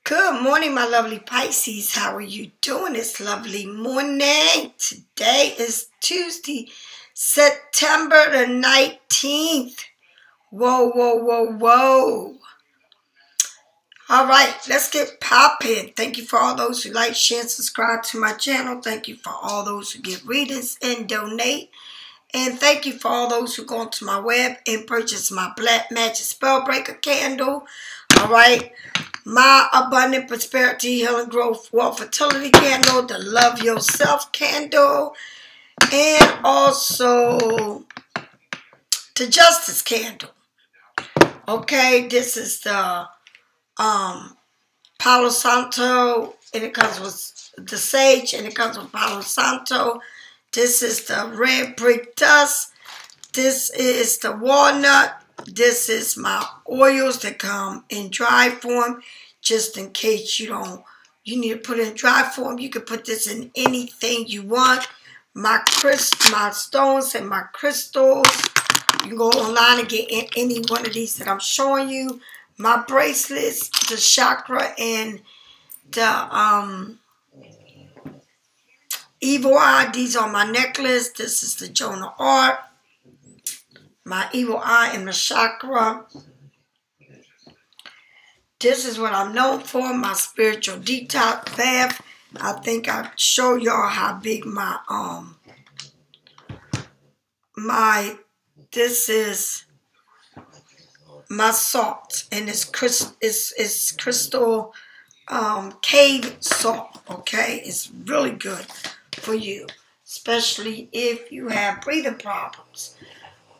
Good morning, my lovely Pisces. How are you doing this lovely morning? Today is Tuesday, September the 19th. Whoa, whoa, whoa, whoa. All right, let's get popping. Thank you for all those who like, share, and subscribe to my channel. Thank you for all those who get readings and donate. And thank you for all those who go onto my web and purchase my Black Magic Spellbreaker candle. All right. My Abundant Prosperity, Healing, Growth, Wealth, Fertility candle. The Love Yourself candle. And also the Justice candle. Okay. This is the Palo Santo. And it comes with the Sage. And it comes with Palo Santo. This is the Red Brick Dust. This is the Walnut. This is my oils that come in dry form. Just in case you need to put it in dry form. You can put this in anything you want. My stones and my crystals. You can go online and get any one of these that I'm showing you. My bracelets, the chakra, and the evil eye. These are my necklace. This is the Jonah art. My evil eye and the chakra. This is what I'm known for. My spiritual detox bath. I think I show y'all how big this is my salt, and it's crystal cave salt. Okay, it's really good for you, especially if you have breathing problems,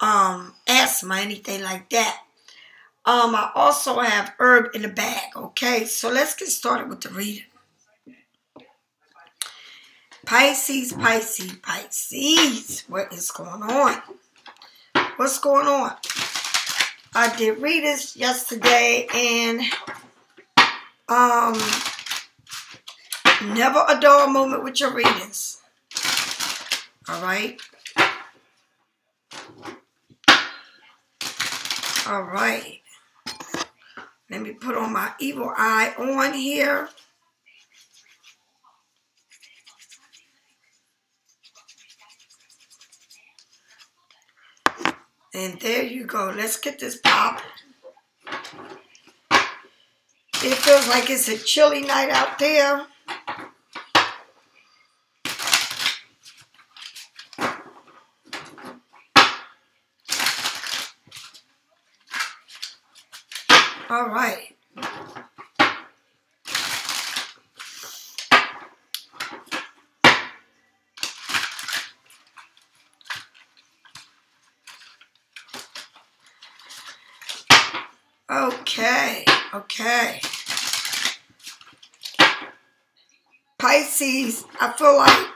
asthma, anything like that. I also have herb in the bag. Okay, so let's get started with the reading. Pisces, Pisces, Pisces. What is going on? What's going on? I did readings yesterday, and never a dull moment with your readings. All right. All right. Let me put on my evil eye on here. And there you go. Let's get this popping. It feels like it's a chilly night out there. All right. Okay, okay. Pisces, I feel like,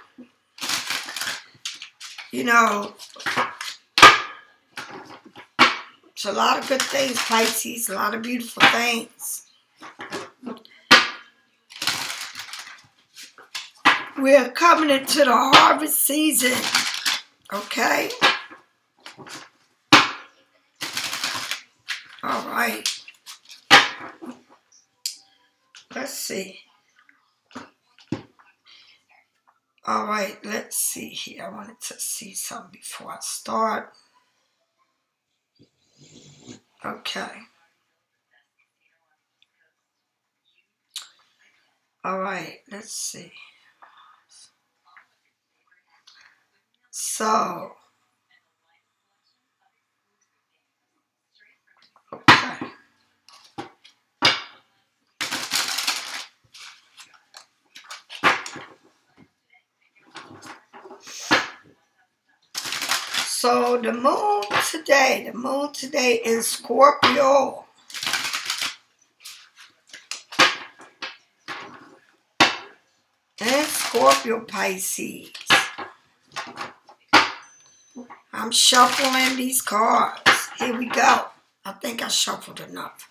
it's a lot of good things, Pisces, a lot of beautiful things. We're coming into the harvest season, okay? All right. Let's see. All right, let's see here. I wanted to see something before I start. Okay. All right, let's see. So, okay. So the moon today in Scorpio. And Scorpio, Pisces. I'm shuffling these cards. Here we go. I think I shuffled enough.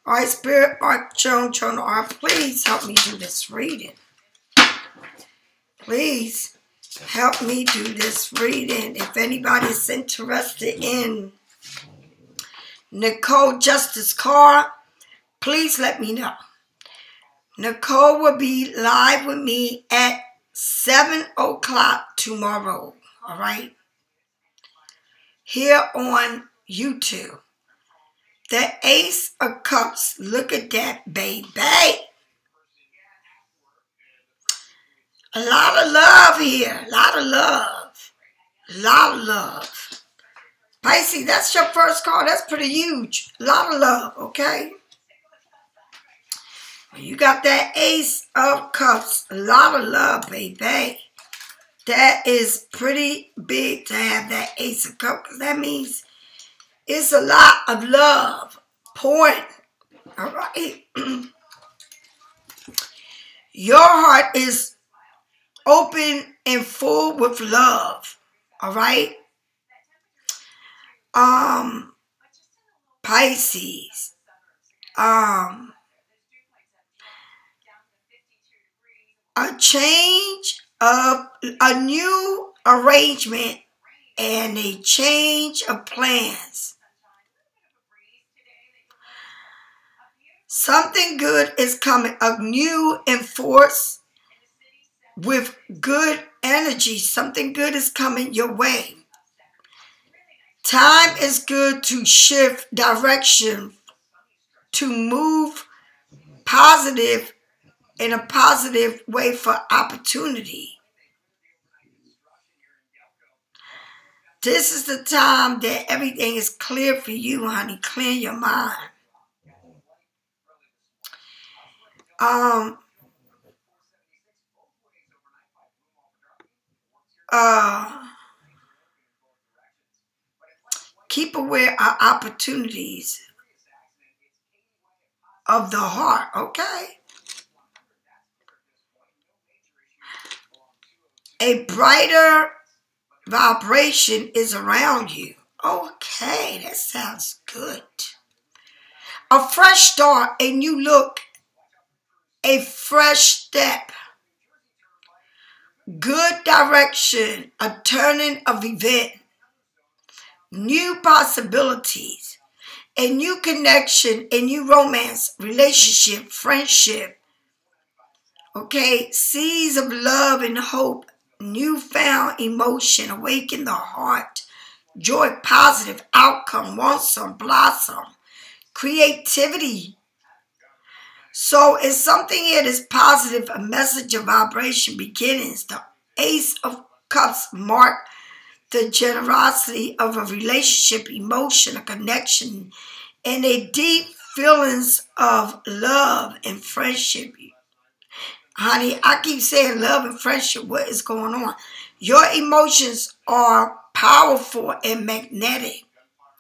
All right, Spirit, Jonah Art, please help me do this reading. Please help me do this reading. If anybody's interested in Nicole Justice card, please let me know. Nicole will be live with me at 7 o'clock tomorrow. All right? Here on YouTube. The Ace of Cups. Look at that, baby. A lot of love here. A lot of love. A lot of love. Pisces, that's your first card. That's pretty huge. A lot of love, okay? You got that Ace of Cups. A lot of love, baby. That is pretty big to have that Ace of Cups, because that means it's a lot of love pouring. All right. Your heart is open and full with love. All right. Pisces. A change of a new arrangement and a change of plans. Something good is coming, a new enforce with good energy. Something good is coming your way. Time is good to shift direction, to move positive in a positive way for opportunity. This is the time that everything is clear for you, honey. Clear your mind. Keep aware of opportunities of the heart, okay? A brighter vibration is around you. Okay, that sounds good. A fresh start, a new look, a fresh step. Good direction, a turning of event. New possibilities, a new connection, a new romance, relationship, friendship. Okay, seeds of love and hope, newfound emotion, awaken the heart, joy, positive outcome, blossom, creativity. So it's something here that's positive, a message of vibration, beginnings. The Ace of Cups mark the generosity of a relationship, emotion, a connection, and a deep feelings of love and friendship. Honey, I keep saying love and friendship. What is going on? Your emotions are powerful and magnetic.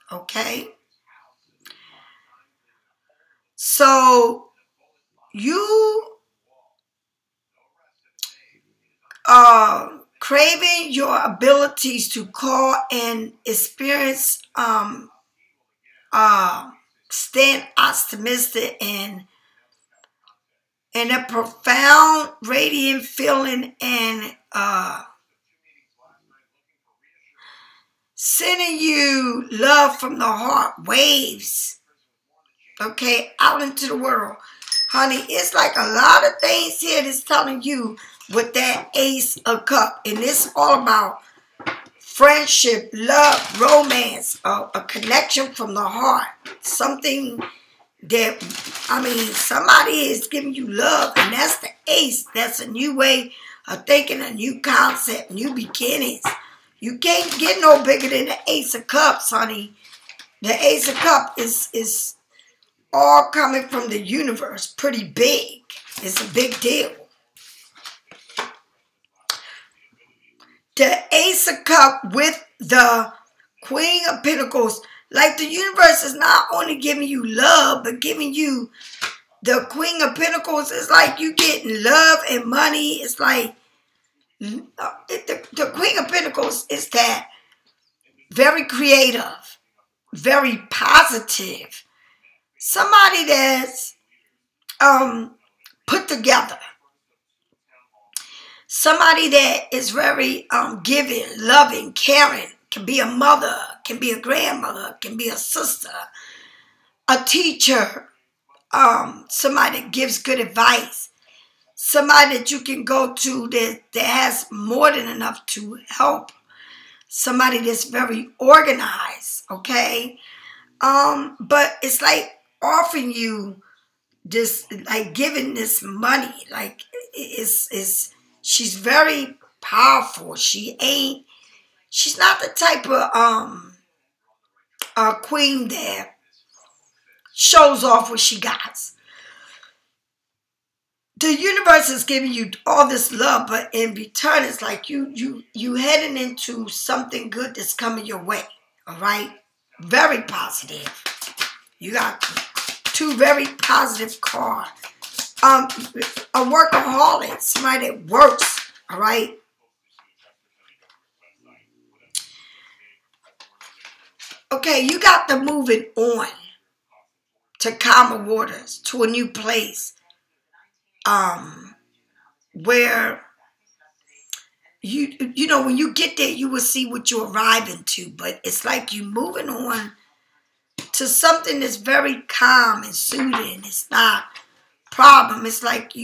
Okay? So, you craving your abilities to call and experience, stand optimistic and a profound, radiant feeling and sending you love from the heart, waves, okay, out into the world. Honey, it's like a lot of things here that's telling you with that Ace of Cups. And it's all about friendship, love, romance, a connection from the heart. Something that, somebody is giving you love, and that's the Ace. That's a new way of thinking, a new concept, new beginnings. You can't get no bigger than the Ace of Cups, honey. The Ace of Cups is all coming from the universe, pretty big. It's a big deal. The Ace of Cups with the Queen of Pentacles. Like the universe is not only giving you love, but giving you the Queen of Pentacles. It's like you getting love and money. It's like the Queen of Pentacles is that very creative, very positive. Somebody that's put together. Somebody that is very giving, loving, caring. Can be a mother, can be a grandmother, can be a sister, a teacher, somebody that gives good advice, somebody that you can go to that has more than enough to help, somebody that's very organized, okay? But it's like offering you this, like giving this money, like she's very powerful. She's not the type of queen that shows off what she got. The universe is giving you all this love, but in return, it's like you heading into something good that's coming your way. All right, very positive. You got two very positive cards. A workaholic, somebody that works. All right. Okay, you got the moving on to calmer waters, to a new place. Where you know, when you get there, you will see what you're arriving to. But it's like you moving on to something that's very calm and soothing. It's not problem. It's like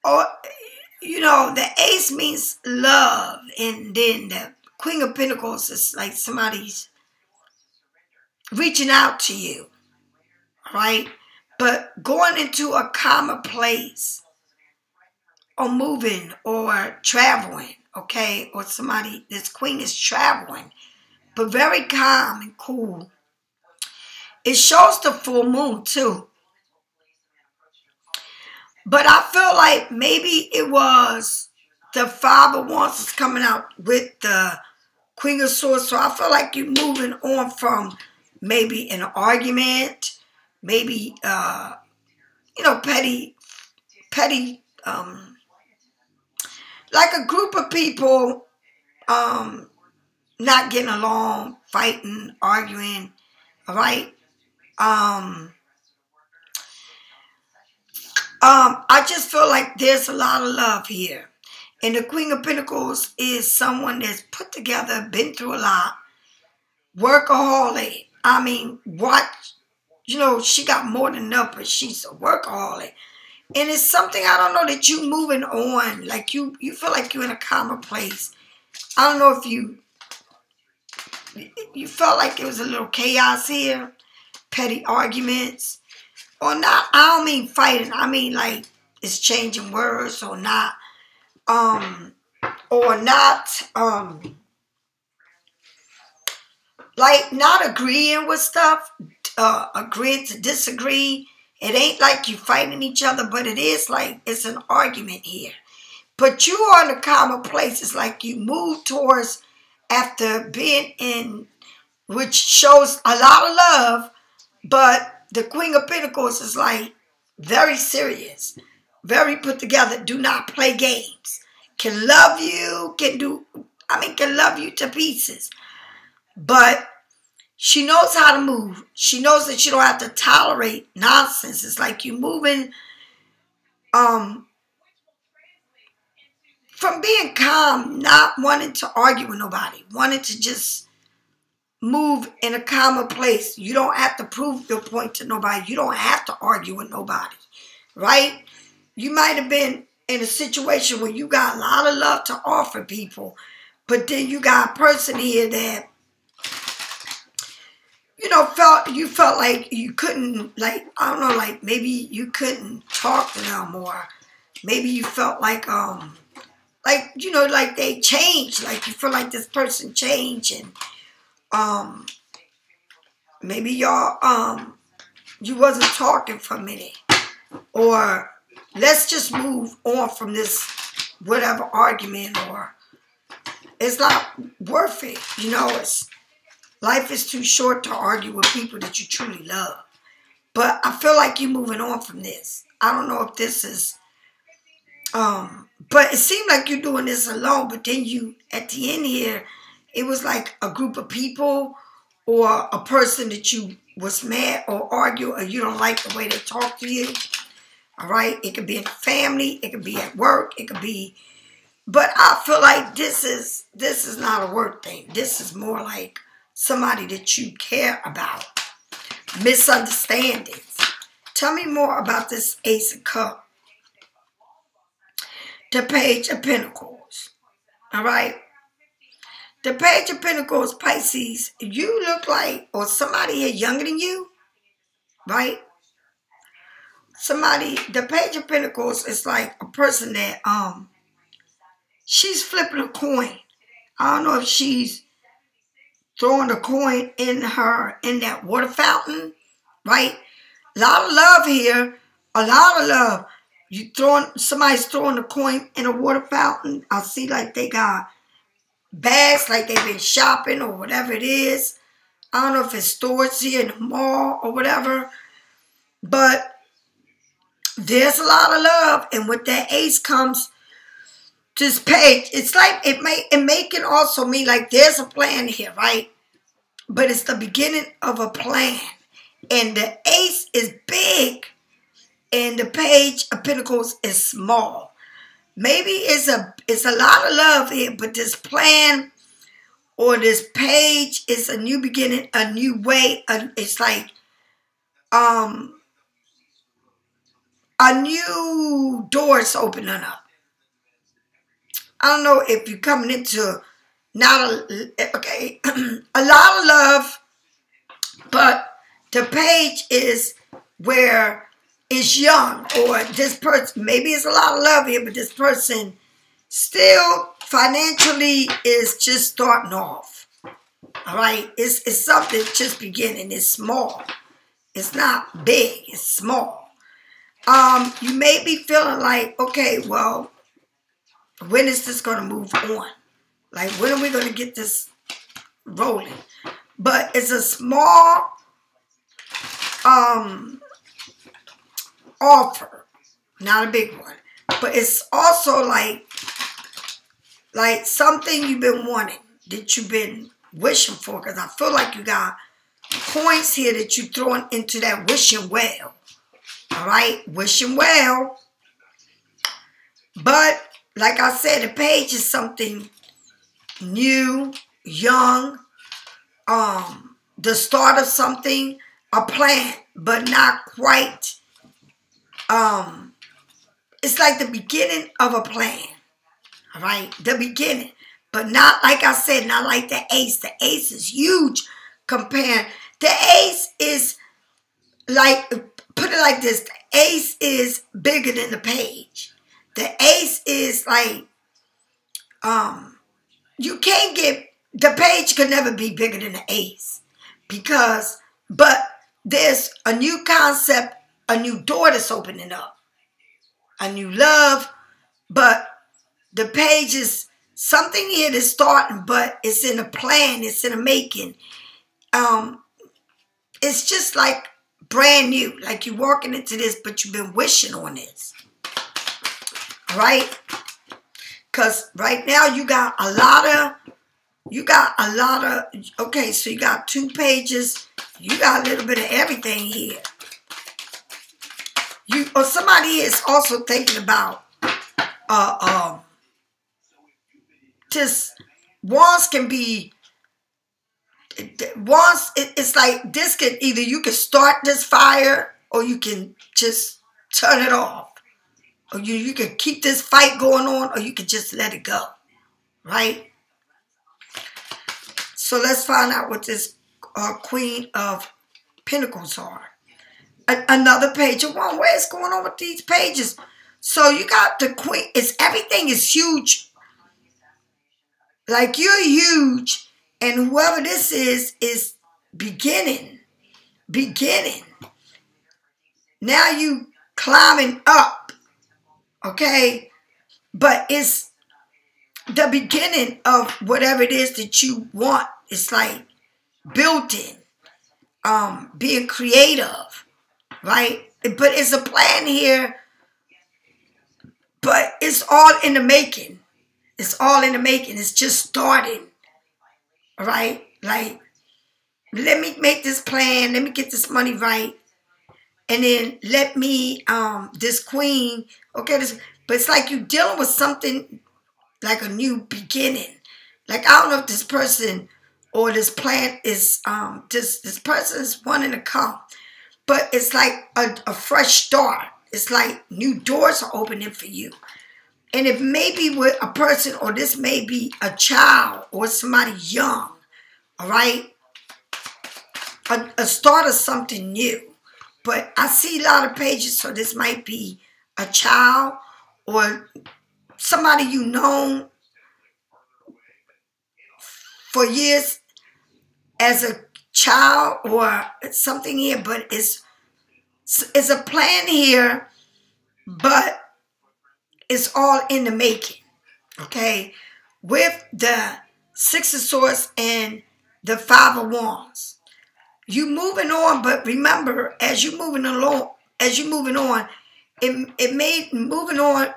or you know, the ace means love, and then the Queen of Pentacles is like somebody's reaching out to you, right? But going into a calmer place, or moving, or traveling, okay? Or somebody, this queen is traveling, but very calm and cool. It shows the full moon too. But I feel like maybe it was the Five of Wands is coming out with the Queen of Swords. So I feel like you're moving on from maybe an argument, maybe, you know, petty, like a group of people not getting along, fighting, arguing, all right? I just feel like there's a lot of love here. And the Queen of Pentacles is someone that's put together, been through a lot, workaholic. I mean, what, you know, she got more than enough, but she's a workaholic. And it's something, I don't know, that you moving on. Like you feel like you're in a calmer place. I don't know if you felt like it was a little chaos here, petty arguments. Or not, I don't mean fighting. I mean like it's changing words or not. Like not agreeing with stuff. Agreeing to disagree. It ain't like you fighting each other, but it is like it's an argument here. But you are in a calmer place. It's like you move towards, after being in, which shows a lot of love, but the Queen of Pentacles is like very serious, very put together. Do not play games. Can love you, can love you to pieces. But she knows how to move. She knows that you don't have to tolerate nonsense. It's like you moving from being calm, not wanting to argue with nobody, wanting to just move in a calmer place. You don't have to prove your point to nobody. You don't have to argue with nobody, right? You might have been in a situation where you got a lot of love to offer people, but then you got a person here that, you know, felt like you couldn't, like, I don't know, like maybe you couldn't talk to them, or maybe you felt like, you know, like they changed, like you feel like this person changed, and maybe y'all, you wasn't talking for a minute, or let's just move on from this whatever argument, or it's not worth it, you know. Life is too short to argue with people that you truly love. But I feel like you're moving on from this. I don't know if this is, but it seemed like you're doing this alone, but then you, at the end here, it was like a group of people, or a person that you was mad or argue, or you don't like the way they talk to you. All right? It could be in the family. It could be at work. It could be, but I feel like this is not a work thing. This is more like somebody that you care about. misunderstandings. Tell me more about this Ace of Cups. The Page of Pentacles. All right. The Page of Pentacles, Pisces, you look like, or somebody here younger than you, right? Somebody, the Page of Pentacles is like a person that, she's flipping a coin. I don't know if she's throwing the coin in that water fountain, right? A lot of love here. A lot of love. Somebody's throwing a coin in a water fountain. I see like they got bags, like they've been shopping or whatever it is. I don't know if it's stores here in the mall or whatever. But there's a lot of love. And with that ace comes this page. It's like it may can also mean like there's a plan here, right? But it's the beginning of a plan. And the ace is big. And the Page of Pentacles is small. Maybe it's a lot of love here, but this plan or this page is a new beginning, a new way. It's like a new door's opening up. I don't know if you're coming into okay, a lot of love, but the page is where it's young, or this person, maybe it's a lot of love here, but this person still financially is just starting off. All right, it's something just beginning. It's small. It's not big. It's small. You may be feeling like, okay, well, when is this going to move on? Like, when are we going to get this rolling? But it's a small offer, not a big one. But it's also like something you've been wanting, that you've been wishing for. Because I feel like you got coins here that you're throwing into that wishing well. All right? Wishing well. But, like I said, the page is something new, young, the start of something, a plan, but not quite. It's like the beginning of a plan. All right? The beginning. But not, like I said, not like the ace. The ace is huge compared. The ace is like, put it like this. The ace is bigger than the page. The ace is like, you can't get, the page could never be bigger than the ace. But there's a new concept, a new door that's opening up. A new love. But the page is something here that's starting, but it's in a plan. It's in a making. It's just like brand new. Like you're walking into this, but you've been wishing on this. All right? Because right now you got a lot of, okay, so you got 2 pages. You got a little bit of everything here. Or somebody is also thinking about, just, wands can be, wands, it's like this can, either you can start this fire or you can just turn it off. Or you can keep this fight going on, or you can just let it go. Right? So let's find out what this Queen of Pentacles are. Another page of one. What is going on with these pages? So you got the Queen. Everything is huge. Like you're huge. And whoever this is beginning. Beginning. Now you climbing up. Okay, but it's the beginning of whatever it is that you want. It's like building, being creative, right? But it's a plan here, but it's all in the making. It's all in the making. It's just starting, all right? Like, let me make this plan. Let me get this money right. And then let me, this queen, okay, but it's like you're dealing with something like a new beginning. Like, I don't know if this person or this plan is this person is wanting to come, but it's like a fresh start. It's like new doors are opening for you. And it may be with a person, or this may be a child or somebody young, all right? A start of something new. But I see a lot of pages, so this might be a child or somebody you known for years as a child or something here, but it's a plan here, but it's all in the making, okay? With the Six of Swords and the Five of Wands. You moving on, but remember, as you moving on, it may moving on,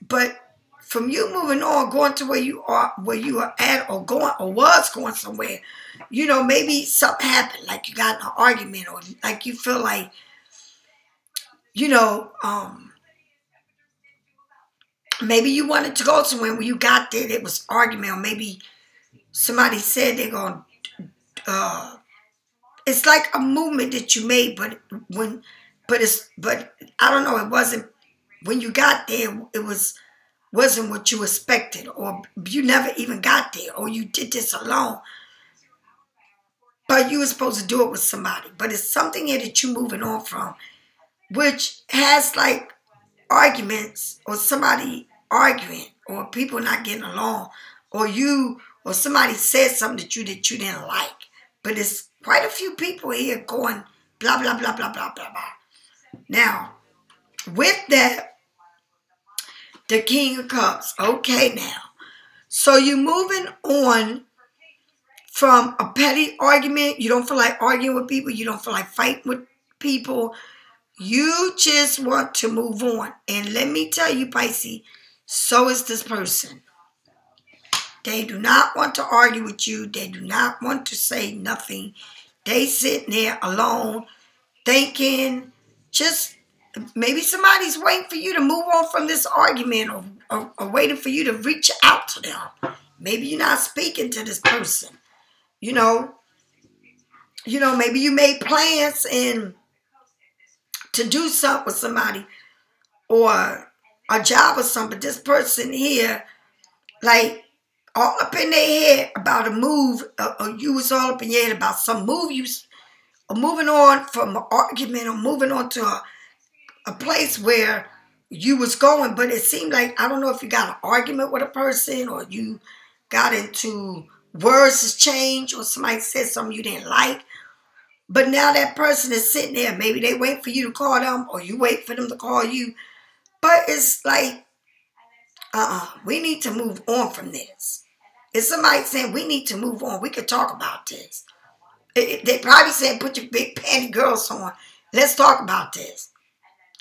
but from you moving on, going to where you are at, or going, or was going somewhere, you know, maybe something happened, like you got in an argument, or like you feel like, you know, maybe you wanted to go somewhere. When you got there, it was argument, or maybe somebody said they're going to, it's like a movement that you made, but I don't know, it wasn't, when you got there, it wasn't what you expected, or you never even got there, or you did this alone, but you were supposed to do it with somebody. But it's something here that you're moving on from, which has like arguments, or somebody arguing, or people not getting along, or somebody said something that you didn't like. But it's quite a few people here going blah, blah, blah, blah, blah, blah, blah. Now, with that, the King of Cups. Okay, now. So you're moving on from a petty argument. You don't feel like arguing with people. You don't feel like fighting with people. You just want to move on. And let me tell you, Pisces, so is this person. They do not want to argue with you. They do not want to say nothing. They sitting there alone, thinking, just maybe somebody's waiting for you to move on from this argument, or waiting for you to reach out to them. Maybe you're not speaking to this person. You know, maybe you made plans and to do something with somebody, or a job or something. But this person here, like, all up in their head about a move, or you was all up in your head about some move, you are moving on from an argument, or moving on to a place where you was going. But it seemed like, I don't know if you got an argument with a person, or you got into words has changed, or somebody said something you didn't like. But now that person is sitting there. Maybe they wait for you to call them, or you wait for them to call you. But it's like, we need to move on from this. If somebody saying we need to move on, we could talk about this. They probably saying, put your big panty girls on. Let's talk about this.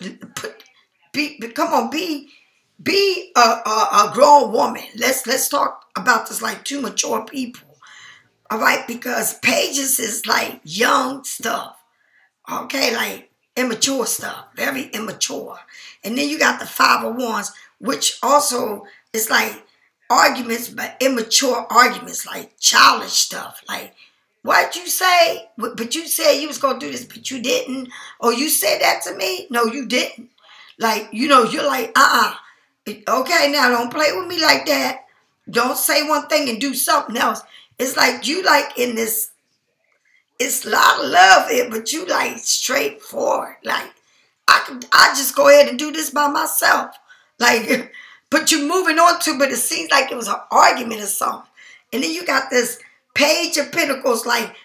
Come on, be a grown woman. Let's talk about this like two mature people. All right, because pages is like young stuff. Okay, like immature stuff, very immature. And then you got the Five of Wands, which also is like arguments, but immature arguments, like childish stuff. Like, what'd you say? But you said you was going to do this, but you didn't. Or you said that to me? No, you didn't. Like, you're like, okay, now don't play with me like that. Don't say one thing and do something else. It's like you like in this, it's a lot of love here, but you like straightforward. Like, I just go ahead and do this by myself. Like, but you're moving on to, but it seems like it was an argument or something. And then you got this Page of Pentacles, like,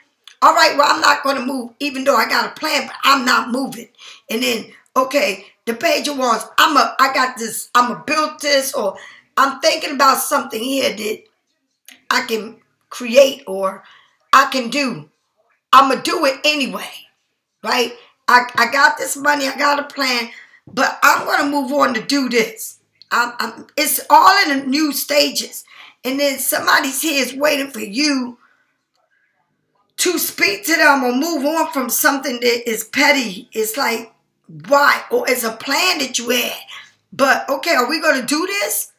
all right, well, I'm not going to move, even though I got a plan, but I'm not moving. And then, okay, the Page of Wands, I got this, I'm going to build this, or I'm thinking about something here that I can create, or I can do. I'm going to do it anyway, right? I got this money, I got a plan, but I'm going to move on to do this. It's all in the new stages. And then somebody's here is waiting for you to speak to them or move on from something that is petty. It's like, why? Or it's a plan that you had. But, okay, are we going to do this?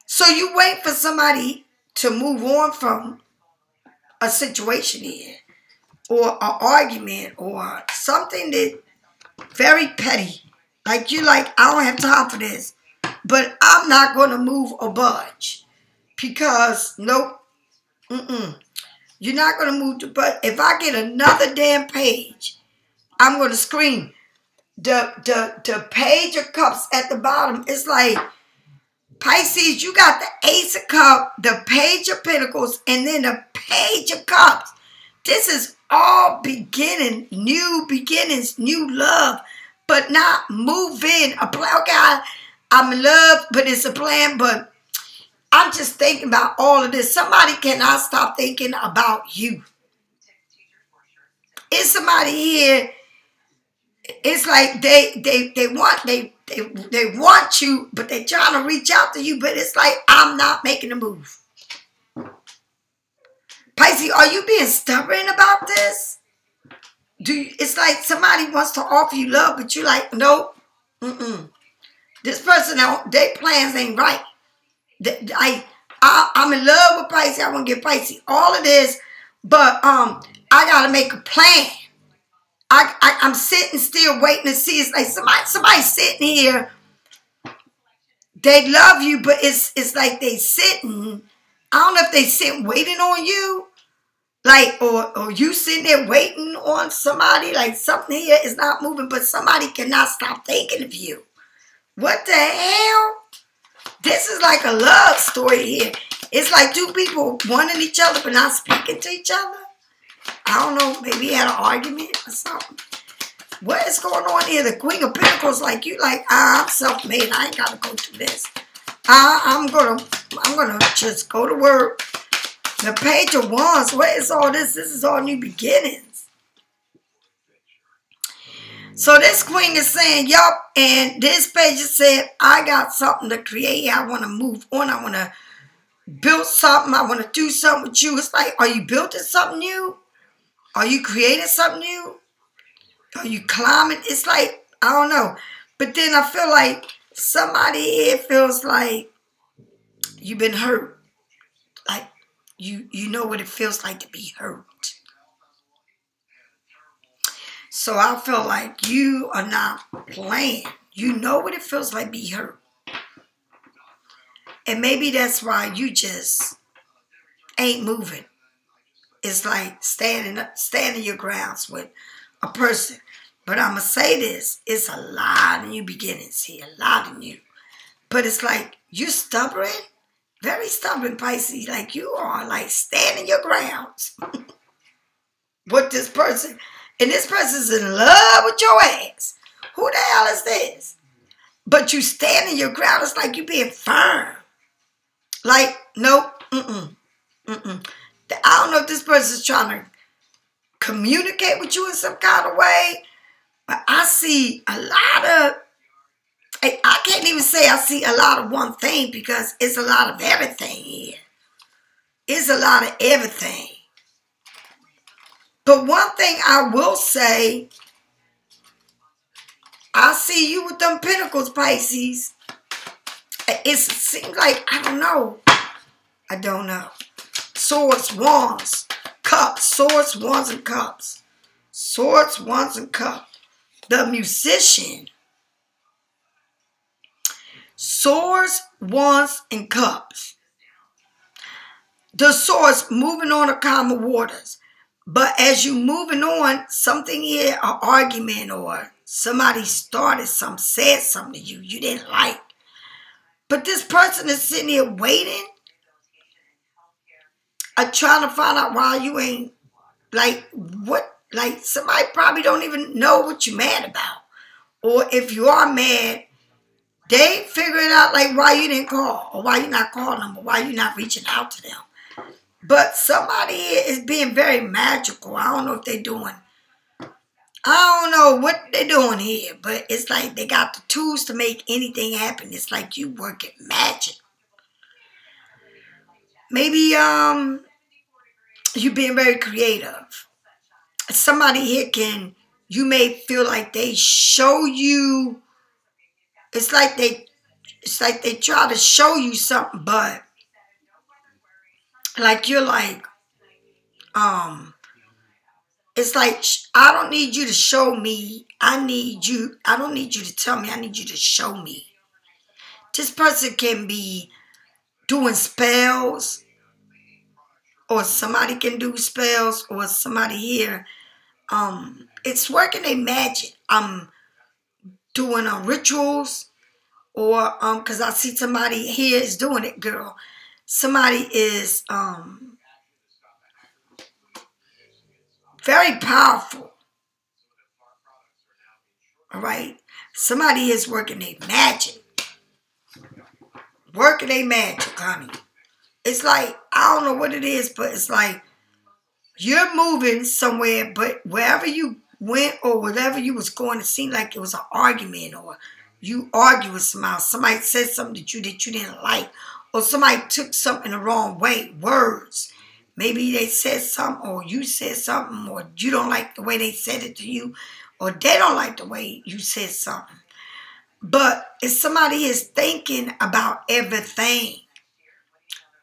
So you wait for somebody to move on from a situation here, or an argument, or something that very petty. Like you like, I don't have time for this. But I'm not going to move or budge. Because, nope. You're not going to move to budge. If I get another damn page, I'm going to scream. The page of cups at the bottom is like, Pisces, you got the Ace of Cups, the Page of Pentacles, and then the Page of Cups. This is all beginning, new beginnings, new love, but not moving. A plan, okay, I'm in love, but it's a plan, but I'm just thinking about all of this. Somebody cannot stop thinking about you. It's somebody here. It's like they want you, but they're trying to reach out to you, but it's like, I'm not making a move. Pisces, are you being stubborn about this? It's like somebody wants to offer you love, but you're like, nope. This person, their plans ain't right. I'm in love with Pisces. I want to get Pisces all of this, but I got to make a plan. I'm sitting still waiting to see. It's like somebody sitting here. They love you, but it's like they sitting. I don't know if they sitting waiting on you. Like, or you sitting there waiting on somebody. Like something here is not moving, but somebody cannot stop thinking of you. What the hell? This is like a love story here. It's like two people wanting each other but not speaking to each other. I don't know, maybe he had an argument or something. What is going on here? The Queen of Pentacles, like you, like, I'm self-made. I ain't gotta go through this. I'm gonna just go to work. The Page of Wands. What is all this? This is all new beginnings. So this Queen is saying, yup, and this page is saying, I got something to create. I want to move on. I want to build something. I want to do something with you. It's like, are you building something new? Are you creating something new? Are you climbing? It's like, I don't know. But then I feel like somebody here feels like you've been hurt. Like, you know what it feels like to be hurt. So I feel like you are not playing. You know what it feels like to be hurt. And maybe that's why you just ain't moving. It's like standing your grounds with a person. But I'm going to say this. It's a lot of new beginnings here. A lot of new. But it's like, you're stubborn. Very stubborn, Pisces. Like, you are like standing your grounds. With this person. And this person's in love with your ass. Who the hell is this? But you standing your ground. It's like you being firm. Like, nope. I don't know if this person's trying to communicate with you in some kind of way. But I see a lot of, I can't even say I see a lot of one thing because it's a lot of everything here. It's a lot of everything. But one thing I will say, I see you with them pentacles, Pisces. It seems like, I don't know. I don't know. Swords, wands, cups. Swords, wands, and cups. Swords, wands, and cups. The Musician. Swords, wands, and cups. The swords moving on the calmer waters. But as you moving on, something here, an argument or somebody started something, said something to you you didn't like. But this person is sitting here waiting. Trying to find out why you ain't, like, what, like, somebody probably don't even know what you're mad about. Or if you are mad, they figuring out, like, why you didn't call. Or why you're not calling them. Or why you're not reaching out to them. But somebody is being very magical. I don't know if they're doing, I don't know what they're doing here. But it's like they got the tools to make anything happen. It's like you working magic. Maybe you being very creative. Somebody here you may feel like they show you, it's like they try to show you something, but like you're like, It's like, I don't need you to show me. I don't need you to tell me. I need you to show me. This person can be doing spells, or somebody can do spells, or somebody here. It's working a magic. Doing rituals, or because I see somebody here is doing it, girl. Somebody is very powerful. All right, somebody is working a magic. Working a magic, honey. It's like, I don't know what it is, but it's like you're moving somewhere, but wherever you went or whatever you was going, it seemed like it was an argument, or you argue with somebody said something that you didn't like, or somebody took something the wrong way, words. Maybe they said something, or you said something, or you don't like the way they said it to you, or they don't like the way you said something. But if somebody is thinking about everything,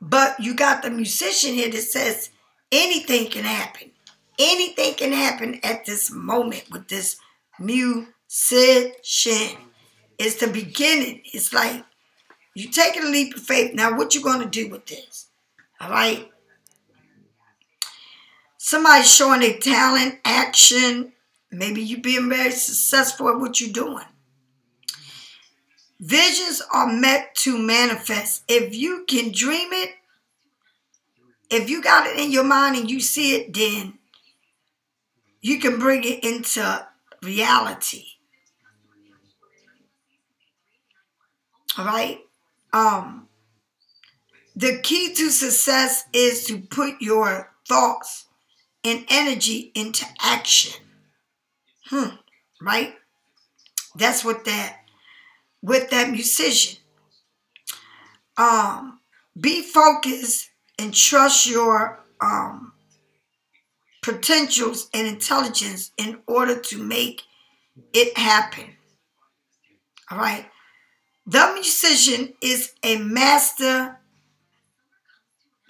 but you got the musician here that says anything can happen. Anything can happen at this moment with this musician. It's the beginning. It's like you taking a leap of faith. Now, what you going to do with this? All right? Somebody's showing their talent, action. Maybe you being very successful at what you're doing. Visions are meant to manifest. If you can dream it, if you got it in your mind and you see it, then you can bring it into reality. All right? The key to success is to put your thoughts and energy into action. Right? That's what with that musician. Be focused and trust your potentials and intelligence in order to make it happen. All right. The musician is a master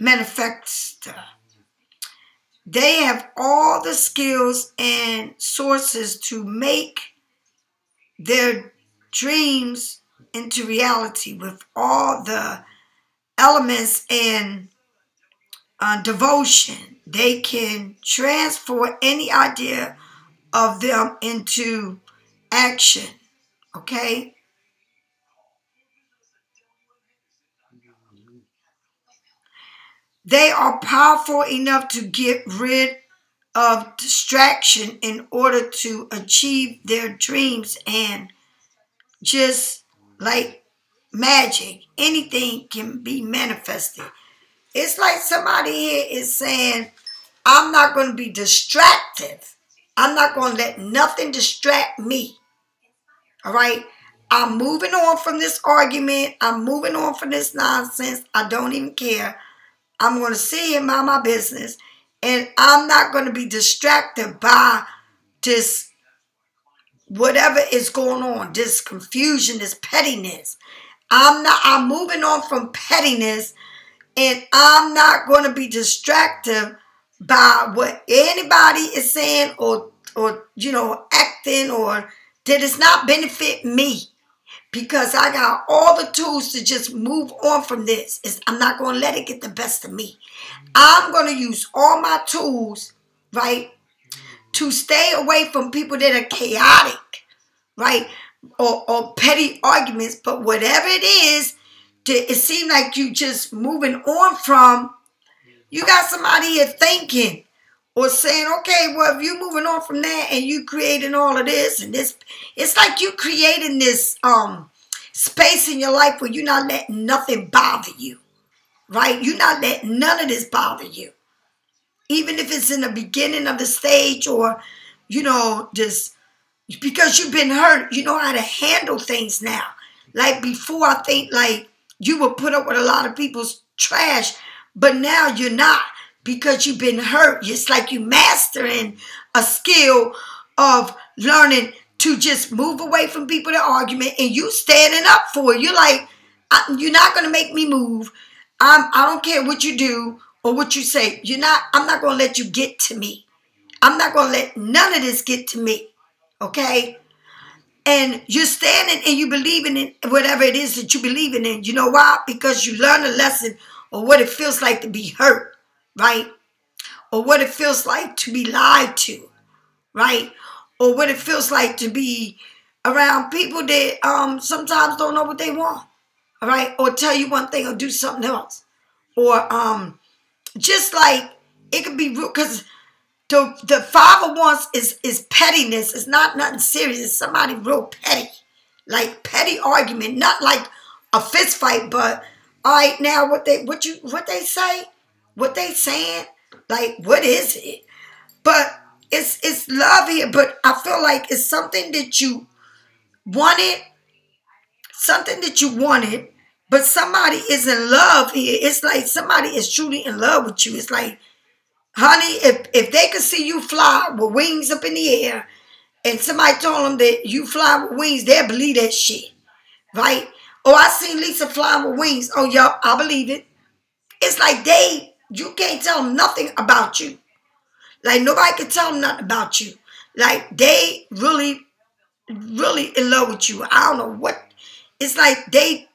manifester. They have all the skills and sources to make their dreams into reality with all the elements and devotion. They can transfer any idea of them into action. Okay? They are powerful enough to get rid of distraction in order to achieve their dreams, and just like magic, anything can be manifested. It's like somebody here is saying, I'm not going to be distracted. I'm not going to let nothing distract me. All right? I'm moving on from this argument. I'm moving on from this nonsense. I don't even care. I'm going to sit here and mind my business. And I'm not going to be distracted by this, whatever is going on, this confusion, this pettiness. I'm moving on from pettiness, and I'm not going to be distracted by what anybody is saying or acting, or that does not benefit me. Because I got all the tools to just move on from this. I'm not going to let it get the best of me. I'm going to use all my tools, right, to stay away from people that are chaotic, right, or petty arguments. But whatever it is, it seems like you just moving on from. You got somebody here thinking or saying, okay, well, if you're moving on from that and you creating all of this and this, it's like you creating this space in your life where you're not letting nothing bother you, right? You're not letting none of this bother you. Even if it's in the beginning of the stage, or, just because you've been hurt, you know how to handle things now. Like before, I think like you would put up with a lot of people's trash, but now you're not, because you've been hurt. It's like you mastering a skill of learning to just move away from people that argument, and you standing up for it. You're like, you're not going to make me move. I don't care what you do or what you say. I'm not going to let you get to me. I'm not going to let none of this get to me. Okay? And you're standing and you believing in whatever it is that you believing in. You know why? Because you learn a lesson of what it feels like to be hurt, right? Or what it feels like to be lied to, right? Or what it feels like to be around people that sometimes don't know what they want, all right? Or tell you one thing or do something else. Or just like it could be rude, because the Five of Wands is pettiness. It's not nothing serious. It's somebody real petty. Like petty argument. Not like a fist fight, but all right, now what they say? What they saying? Like, what is it? But it's love here, but I feel like it's something that you wanted, but somebody is in love here. It's like somebody is truly in love with you. It's like, honey, if they could see you fly with wings up in the air and somebody told them that you fly with wings, they'll believe that shit, right? Oh, I seen Lisa flying with wings. Oh, yup, I believe it. It's like you can't tell them nothing about you. Like, nobody can tell them nothing about you. Like, they really, really in love with you. I don't know what. It's like they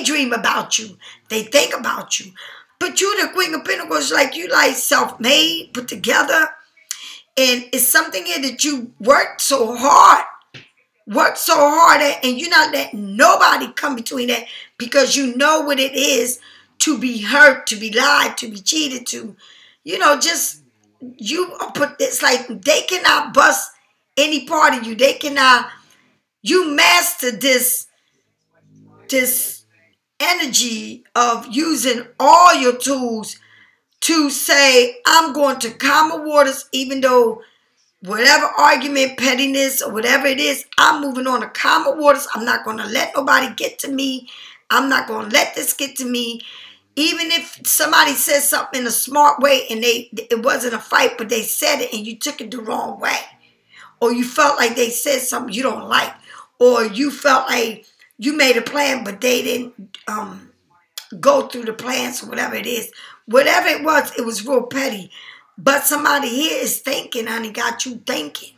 dream about you. They think about you. But you, the Queen of Pentacles, like you like self-made, put together. And it's something here that you worked so hard at, and you're not letting nobody come between that, because you know what it is to be hurt, to be lied, to be cheated to. You know, just, it's like they cannot bust any part of you. They cannot, you master this energy of using all your tools to say, I'm going to calmer waters, even though whatever argument, pettiness, or whatever it is, I'm moving on to calmer waters. I'm not going to let nobody get to me. I'm not going to let this get to me. Even if somebody says something in a smart way and it wasn't a fight, but they said it and you took it the wrong way. Or you felt like they said something you don't like. Or you felt like you made a plan, but they didn't go through the plans, or whatever it is. Whatever it was real petty. But somebody here is thinking, honey, got you thinking.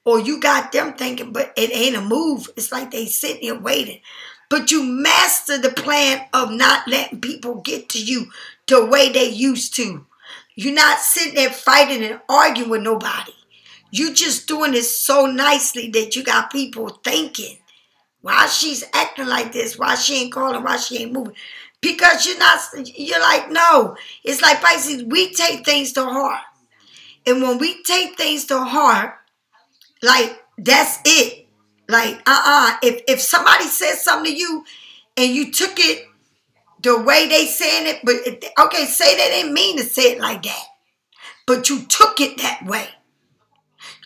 Or you got them thinking, but it ain't a move. It's like they sitting here waiting. But you master the plan of not letting people get to you the way they used to. You're not sitting there fighting and arguing with nobody. You just doing it so nicely that you got people thinking, why she's acting like this, why she ain't calling, why she ain't moving. Because you're like, no. It's like Pisces, we take things to heart. And when we take things to heart, like, that's it. Like, if somebody says something to you and you took it the way they saying it, but okay, say they didn't mean to say it like that, but you took it that way.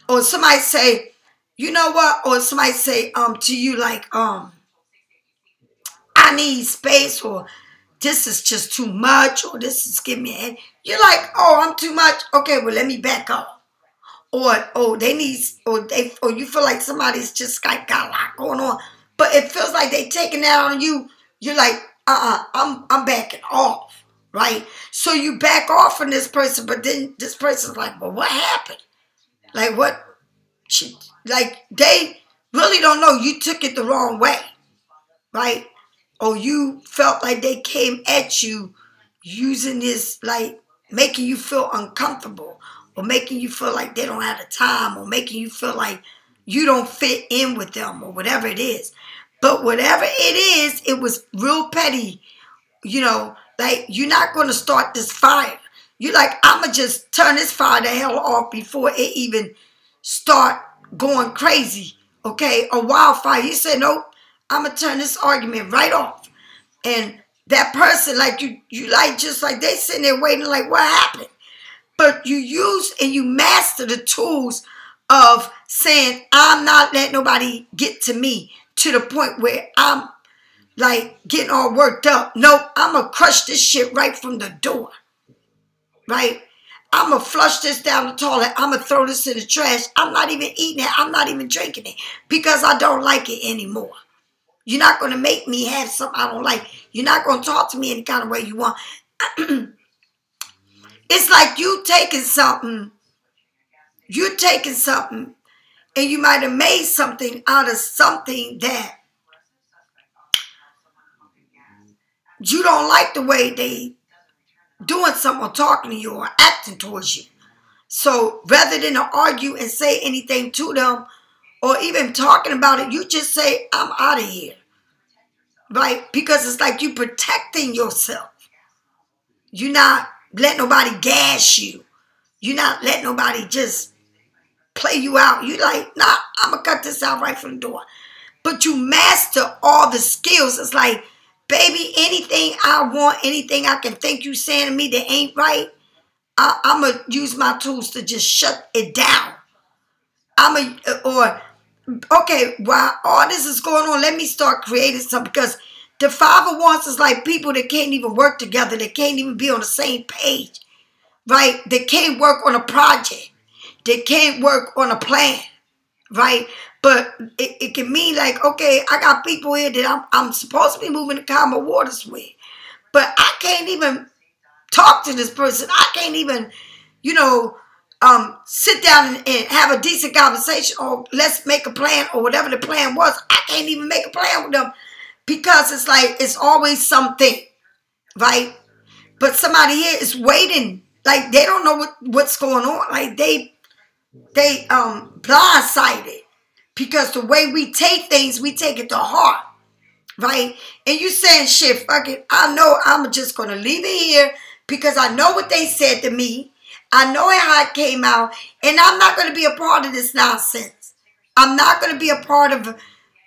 Or somebody say, you know what? Or somebody say to you like, I need space, or this is just too much, or this is giving me a head. You're like, oh, I'm too much. Okay, well, let me back up. Or they need, or you feel like somebody's just got a lot going on, but it feels like they taking that on you. You're like, I'm backing off, right? So you back off from this person, but then this person's like, well, what happened? Like, what? Like, they really don't know. You took it the wrong way, right? Or you felt like they came at you using this, like, making you feel uncomfortable, or making you feel like they don't have the time, or making you feel like you don't fit in with them, or whatever it is. But whatever it is, it was real petty. You know, like, you're not going to start this fire. You're like, I'm going to just turn this fire the hell off before it even start going crazy, okay? A wildfire. You said, nope, I'm going to turn this argument right off. And that person, like, you like, just like they sitting there waiting, like, what happened? But you use and you master the tools of saying, I'm not letting nobody get to me to the point where I'm like getting all worked up. Nope, I'm going to crush this shit right from the door. Right? I'm going to flush this down the toilet. I'm going to throw this in the trash. I'm not even eating it. I'm not even drinking it because I don't like it anymore. You're not going to make me have something I don't like. You're not going to talk to me any kind of way you want. It's like you're taking something, and you might have made something out of something that you don't like the way they doing something or talking to you or acting towards you. So rather than argue and say anything to them or even talking about it, you just say, I'm out of here. Right? Because it's like you protecting yourself. You're not letting nobody gas you. You're not letting nobody just play you out. You like, nah, I'm going to cut this out right from the door. But you master all the skills. It's like, baby, anything I want, anything I can think you saying to me that ain't right, I'm going to use my tools to just shut it down. Okay, while all this is going on, let me start creating something. Because the 5 of Wands is like people that can't even work together. They can't even be on the same page. Right? They can't work on a project. They can't work on a plan. Right? But it can mean like, okay, I got people here that I'm supposed to be moving the calmer waters with. But I can't even talk to this person. I can't even, sit down and have a decent conversation or let's make a plan or whatever the plan was. I can't even make a plan with them because it's like it's always something, right? But somebody here is waiting. Like they don't know what's going on. Like they blindsided because the way we take things, we take it to heart, right? And you saying, shit, fuck it. I know I'm just going to leave it here because I know what they said to me. I know how it came out. And I'm not going to be a part of this nonsense. I'm not going to be a part of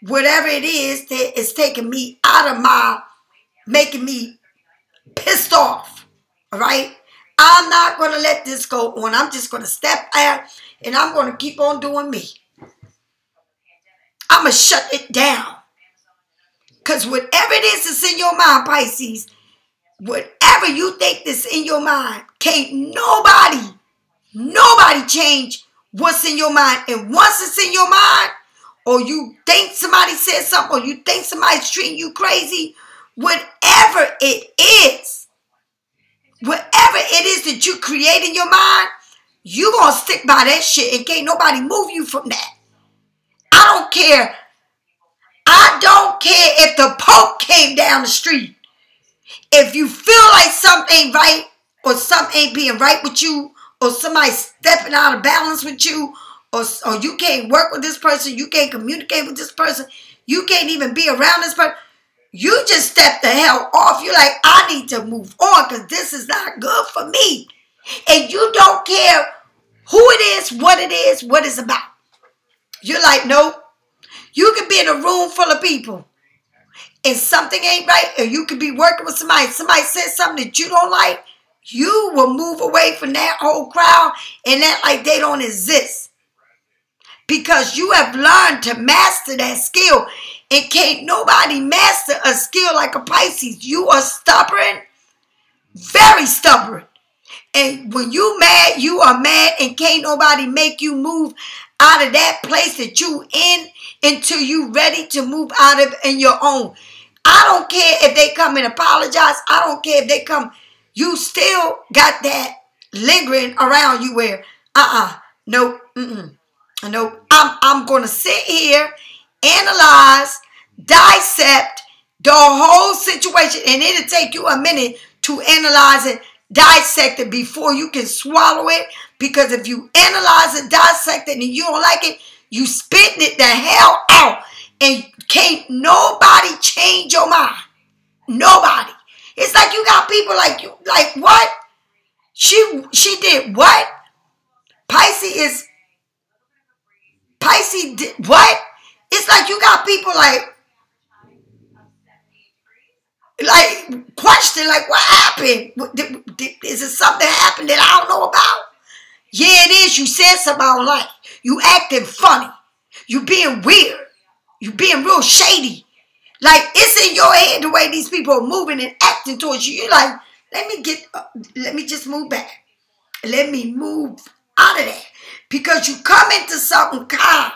whatever it is that is taking me out of making me pissed off. All right? I'm not going to let this go on. I'm just going to step out and I'm going to keep on doing me. I'm going to shut it down. Because whatever it is that's in your mind, Pisces, whatever you think that's in your mind, can't nobody change what's in your mind. And once it's in your mind, or you think somebody said something, or you think somebody's treating you crazy, whatever it is that you create in your mind, you gonna stick by that shit and can't nobody move you from that. I don't care if the Pope came down the street. If you feel like something ain't right or something ain't being right with you or somebody's stepping out of balance with you or you can't work with this person, you can't communicate with this person, you can't even be around this person, you just step the hell off. You're like, I need to move on because this is not good for me. And you don't care who it is, what it's about. You're like, nope. You can be in a room full of people and something ain't right, or you could be working with somebody says something that you don't like, you will move away from that whole crowd and act like they don't exist. Because you have learned to master that skill. And can't nobody master a skill like a Pisces. You are stubborn, very stubborn. And when you mad, you are mad, and can't nobody make you move out of that place that you in until you ready to move out of in your own. I don't care if they come and apologize. I don't care if they come. You still got that lingering around you where, nope, nope. I'm going to sit here, analyze, dissect the whole situation, and it'll take you a minute to analyze it, dissect it before you can swallow it. Because if you analyze it, dissect it, and you don't like it, you spitting it the hell out. And can't nobody change your mind. Nobody. It's like you got people like you. Like what? She did what? Pisces did what? It's like you got people like question like what happened? Is it something that happened that I don't know about? Yeah, it is. You said something I don't like. You acting funny. You being weird. You being real shady. Like, it's in your head the way these people are moving and acting towards you. You're like, let me just move back. Let me move out of that. Because you come into something calm.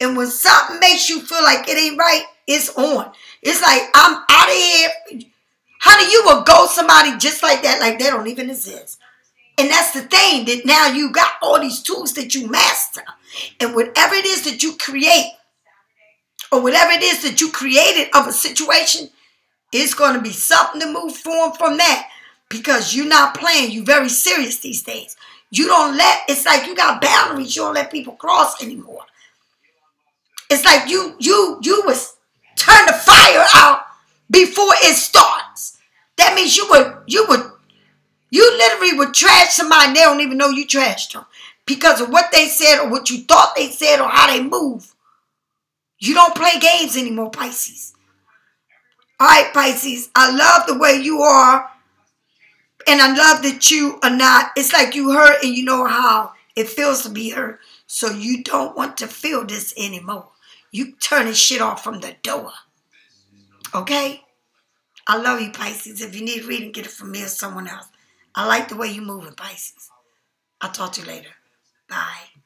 And when something makes you feel like it ain't right, it's on. It's like, I'm out of here. Honey, you will go somebody just like that, like they don't even exist. And that's the thing, that now you got all these tools that you master. And whatever it is that you create, or whatever it is that you created of a situation, it's going to be something to move forward from that. Because you're not playing. You're very serious these days. You don't let, it's like you got boundaries. You don't let people cross anymore. It's like you was turn the fire out before it starts. That means you literally would trash somebody and they don't even know you trashed them. Because of what they said or what you thought they said or how they move. You don't play games anymore, Pisces. All right, Pisces, I love the way you are. And I love that you are not, it's like you hurt and you know how it feels to be hurt. So you don't want to feel this anymore. You turning shit off from the door. Okay? I love you, Pisces. If you need a reading, get it from me or someone else. I like the way you moving, Pisces. I'll talk to you later. Bye.